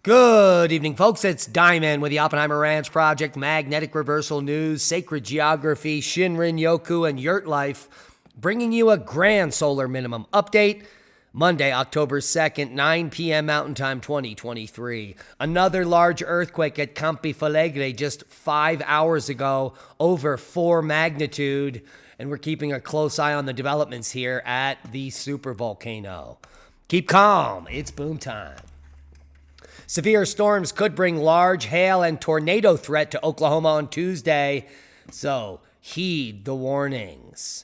Good evening, folks. It's Diamond with the Oppenheimer Ranch Project, Magnetic Reversal News, Sacred Geography, Shinrin Yoku, and Yurt Life, bringing you a grand solar minimum update. Monday, October 2nd, 9 p.m. Mountain Time 2023. Another large earthquake at Campi, Flegrei just 5 hours ago, over 4 magnitude. And we're keeping a close eye on the developments here at the super volcano. Keep calm. It's boom time. Severe storms could bring large hail and tornado threat to Oklahoma on Tuesday, so heed the warnings.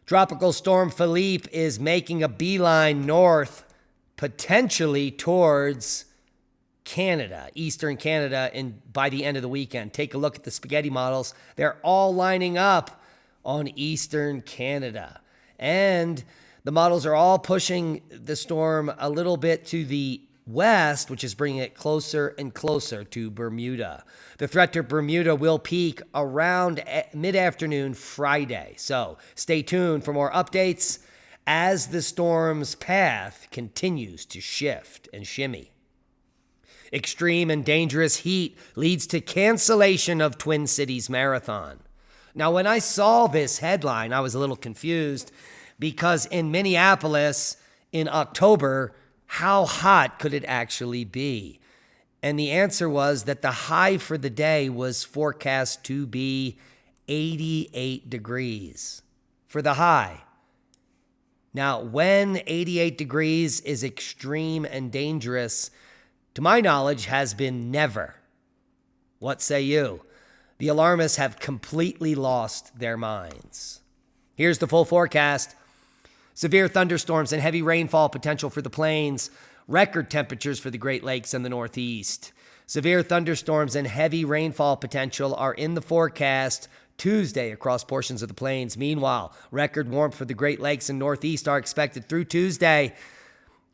Tropical storm Philippe is making a beeline north, potentially towards Canada, eastern Canada, by the end of the weekend. Take a look at the spaghetti models. They're all lining up on eastern Canada. And the models are all pushing the storm a little bit to the west, which is bringing it closer and closer to Bermuda. The threat to Bermuda will peak around mid-afternoon Friday. So stay tuned for more updates as the storm's path continues to shift and shimmy. Extreme and dangerous heat leads to cancellation of Twin Cities Marathon. Now, when I saw this headline, I was a little confused because in Minneapolis in October, how hot could it actually be? And the answer was that the high for the day was forecast to be 88 degrees for the high. Now, when 88 degrees is extreme and dangerous, to my knowledge, has been never. What say you? The alarmists have completely lost their minds. Here's the full forecast. Severe thunderstorms and heavy rainfall potential for the plains. Record temperatures for the Great Lakes and the Northeast. Severe thunderstorms and heavy rainfall potential are in the forecast Tuesday across portions of the plains. Meanwhile, record warmth for the Great Lakes and Northeast are expected through Tuesday.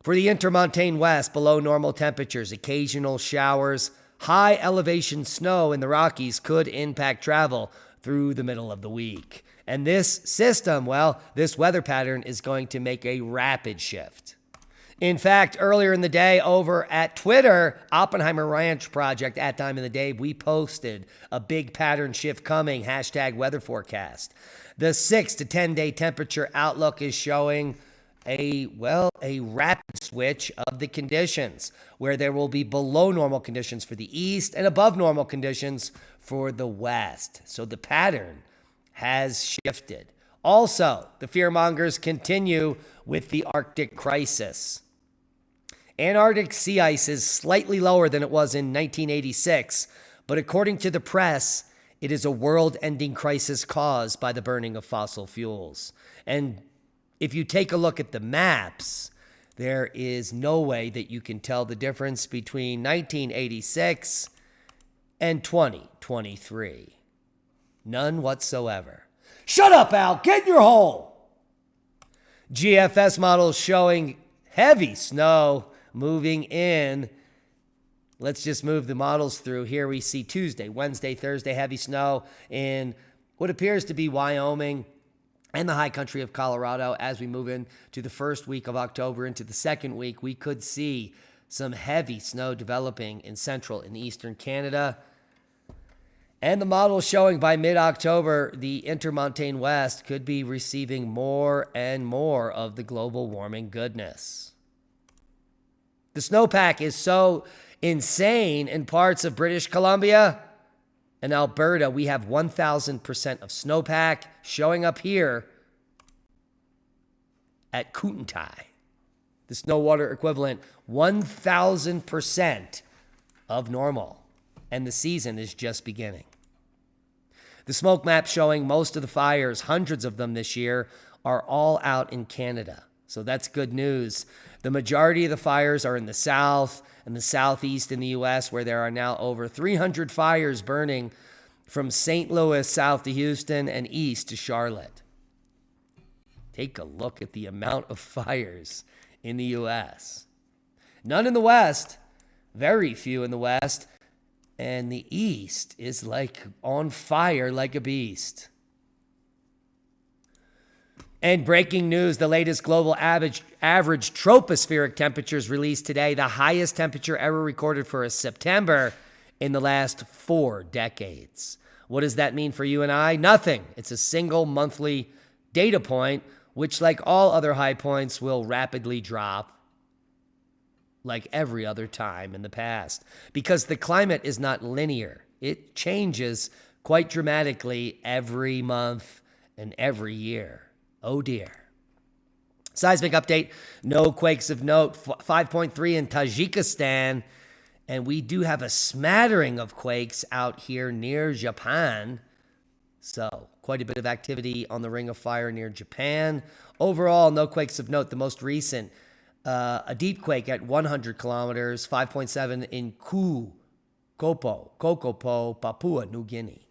For the intermontane west, below normal temperatures, occasional showers. High elevation snow in the Rockies could impact travel through the middle of the week. And this system, this weather pattern is going to make a rapid shift. In fact, earlier in the day over at Twitter, Oppenheimer Ranch Project at Time of the Day, we posted a big pattern shift coming, #weather forecast. The 6 to 10 day temperature outlook is showing a rapid switch of the conditions where there will be below normal conditions for the east and above normal conditions for the west. So the pattern has shifted. Also, the fearmongers continue with the Arctic crisis. Antarctic sea ice is slightly lower than it was in 1986, but according to the press, it is a world-ending crisis caused by the burning of fossil fuels. And if you take a look at the maps, there is no way that you can tell the difference between 1986 and 2023. None whatsoever. Shut up, Al. Get in your hole. GFS models showing heavy snow moving in. Let's just move the models through. Here we see Tuesday, Wednesday, Thursday, heavy snow in what appears to be Wyoming and the high country of Colorado. As we move into the first week of October, into the second week, we could see some heavy snow developing in central and eastern Canada. And the model showing by mid-October, the intermontane west could be receiving more and more of the global warming goodness. The snowpack is so insane in parts of British Columbia and Alberta. We have 1,000% of snowpack showing up here at Kootenai. The snow water equivalent, 1,000% of normal. And the season is just beginning. The smoke map showing most of the fires, hundreds of them this year, are all out in Canada. So that's good news. The majority of the fires are in the south and the southeast in the U.S., where there are now over 300 fires burning from St. Louis south to Houston and east to Charlotte. Take a look at the amount of fires in the U.S. None in the West, very few in the West. And the East is like on fire like a beast. And breaking news, the latest global average tropospheric temperatures released today, the highest temperature ever recorded for a September in the last 4 decades. What does that mean for you and I? Nothing. It's a single monthly data point, which, like all other high points, will rapidly drop like every other time in the past, because the climate is not linear. It changes quite dramatically every month and every year. Oh dear. Seismic update, no quakes of note, 5.3 in Tajikistan, and we do have a smattering of quakes out here near Japan. So quite a bit of activity on the Ring of Fire near Japan. Overall, no quakes of note. The most recent, a deep quake at 100 kilometers, 5.7 in Kokopo, Papua New Guinea.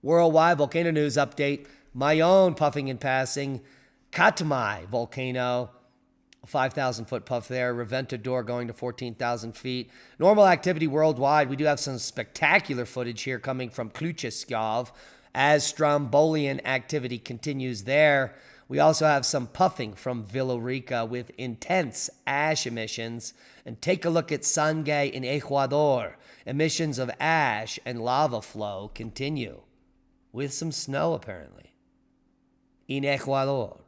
Worldwide volcano news update. My own puffing and passing. Katmai volcano, 5,000-foot puff there. Reventador going to 14,000 feet. Normal activity worldwide. We do have some spectacular footage here coming from Klucheskov as Strombolian activity continues there. We also have some puffing from Villarrica with intense ash emissions. And take a look at Sangay in Ecuador. Emissions of ash and lava flow continue, with some snow apparently, in Ecuador.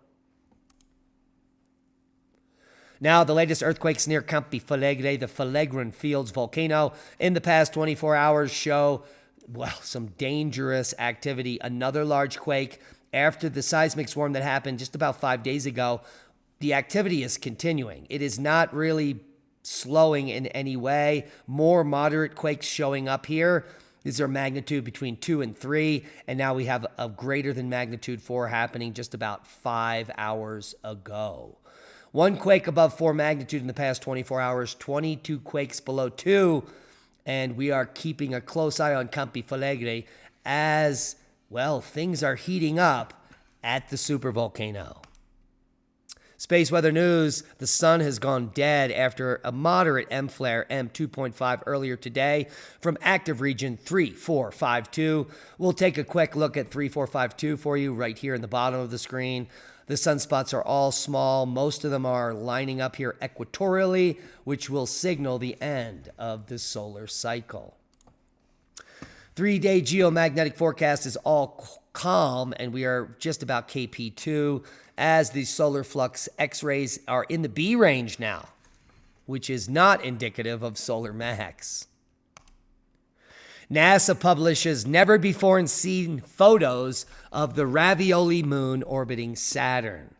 Now, the latest earthquakes near Campi, Flegrei, the Flegrei Fields volcano in the past 24 hours show, well, some dangerous activity. Another large quake after the seismic swarm that happened just about 5 days ago. The activity is continuing. It is not really slowing in any way. More moderate quakes showing up here. These are magnitude between 2 and 3, and now we have a greater than magnitude 4 happening just about 5 hours ago. One quake above 4 magnitude in the past 24 hours, 22 quakes below 2, and we are keeping a close eye on Campi Flegrei as, well, things are heating up at the supervolcano. Space weather news, the sun has gone dead after a moderate M flare, M2.5, earlier today from active region 3452. We'll take a quick look at 3452 for you right here in the bottom of the screen. The sunspots are all small. Most of them are lining up here equatorially, which will signal the end of the solar cycle. 3-day geomagnetic forecast is all calm, and we are just about KP2 as the solar flux X-rays are in the B range now, which is not indicative of solar max. NASA publishes never-before-seen photos of the Ravioli Moon orbiting Saturn.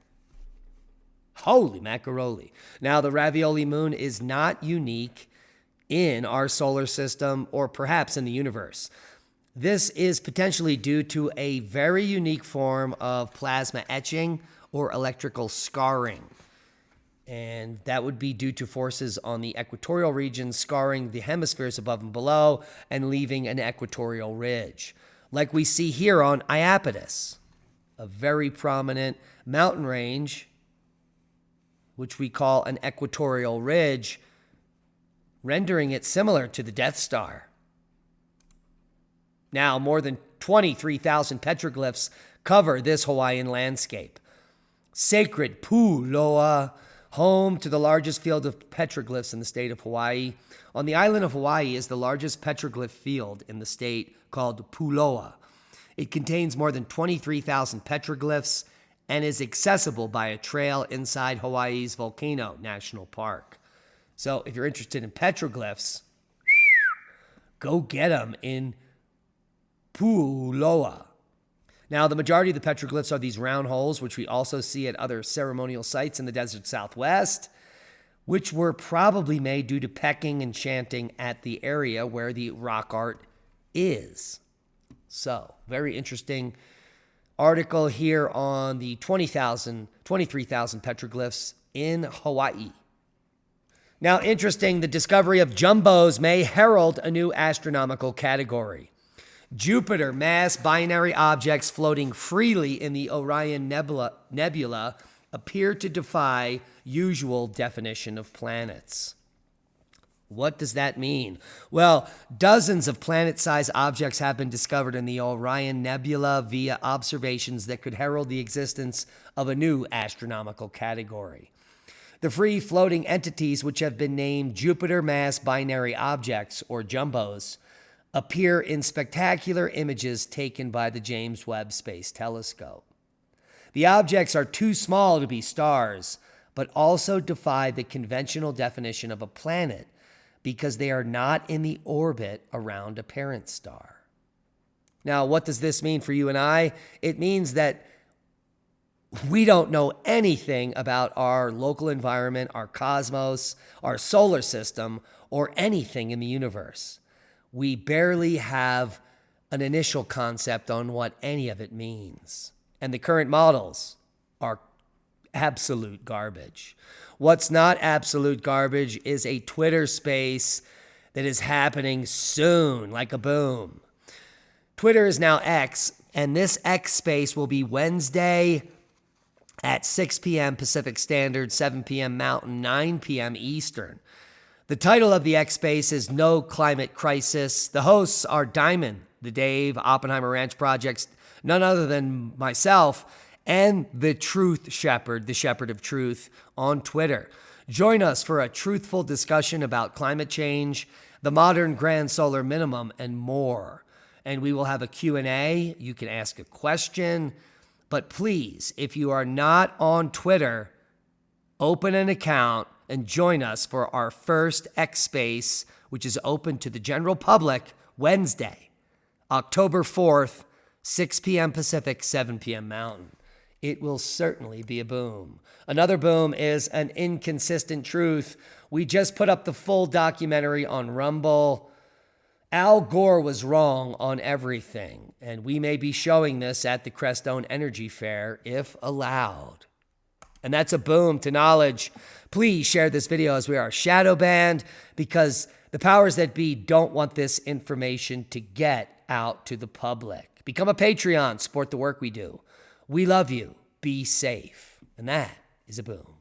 Holy macaroni. Now, the Ravioli Moon is not unique in our solar system or perhaps in the universe. This is potentially due to a very unique form of plasma etching or electrical scarring. And that would be due to forces on the equatorial region scarring the hemispheres above and below and leaving an equatorial ridge, like we see here on Iapetus, a very prominent mountain range, which we call an equatorial ridge, rendering it similar to the Death Star. Now, more than 23,000 petroglyphs cover this Hawaiian landscape. Sacred Puloa, home to the largest field of petroglyphs in the state of Hawaii. On the island of Hawaii is the largest petroglyph field in the state, called Puloa. It contains more than 23,000 petroglyphs and is accessible by a trail inside Hawaii's Volcano National Park. So if you're interested in petroglyphs, go get them in Puloa. Now, the majority of the petroglyphs are these round holes, which we also see at other ceremonial sites in the desert Southwest, which were probably made due to pecking and chanting at the area where the rock art is. So, very interesting article here on the 23,000 petroglyphs in Hawaii. Now, interesting, the discovery of jumbos may herald a new astronomical category. Jupiter mass binary objects floating freely in the Orion Nebula appear to defy usual definition of planets. What does that mean? Well, dozens of planet-sized objects have been discovered in the Orion Nebula via observations that could herald the existence of a new astronomical category. The free-floating entities, which have been named Jupiter Mass Binary Objects, or JUMBOs, appear in spectacular images taken by the James Webb Space Telescope. The objects are too small to be stars, but also defy the conventional definition of a planet because they are not in the orbit around a parent star. Now, what does this mean for you and I? It means that we don't know anything about our local environment, our cosmos, our solar system, or anything in the universe. We barely have an initial concept on what any of it means. And the current models are absolute garbage. What's not absolute garbage is a Twitter space that is happening soon, like a boom. Twitter is now X, and this X space will be Wednesday at 6 p.m. Pacific Standard, 7 p.m. Mountain, 9 p.m. Eastern. The title of the X space is No Climate Crisis. The hosts are Diamond, the Dave Oppenheimer Ranch Project's none other than myself, and the Truth Shepherd, the Shepherd of Truth, on Twitter. Join us for a truthful discussion about climate change, the modern grand solar minimum, and more. And we will have a Q&A. You can ask a question. But please, if you are not on Twitter, open an account and join us for our first X Space, which is open to the general public Wednesday, October 4th, 6 p.m. Pacific, 7 p.m. Mountain. It will certainly be a boom. Another boom is an inconsistent truth. We just put up the full documentary on Rumble. Al Gore was wrong on everything, and we may be showing this at the Crestone Energy Fair if allowed. And that's a boom to knowledge. Please share this video as we are shadow banned because the powers that be don't want this information to get out to the public. Become a Patreon, support the work we do. We love you. Be safe. And that is a boom.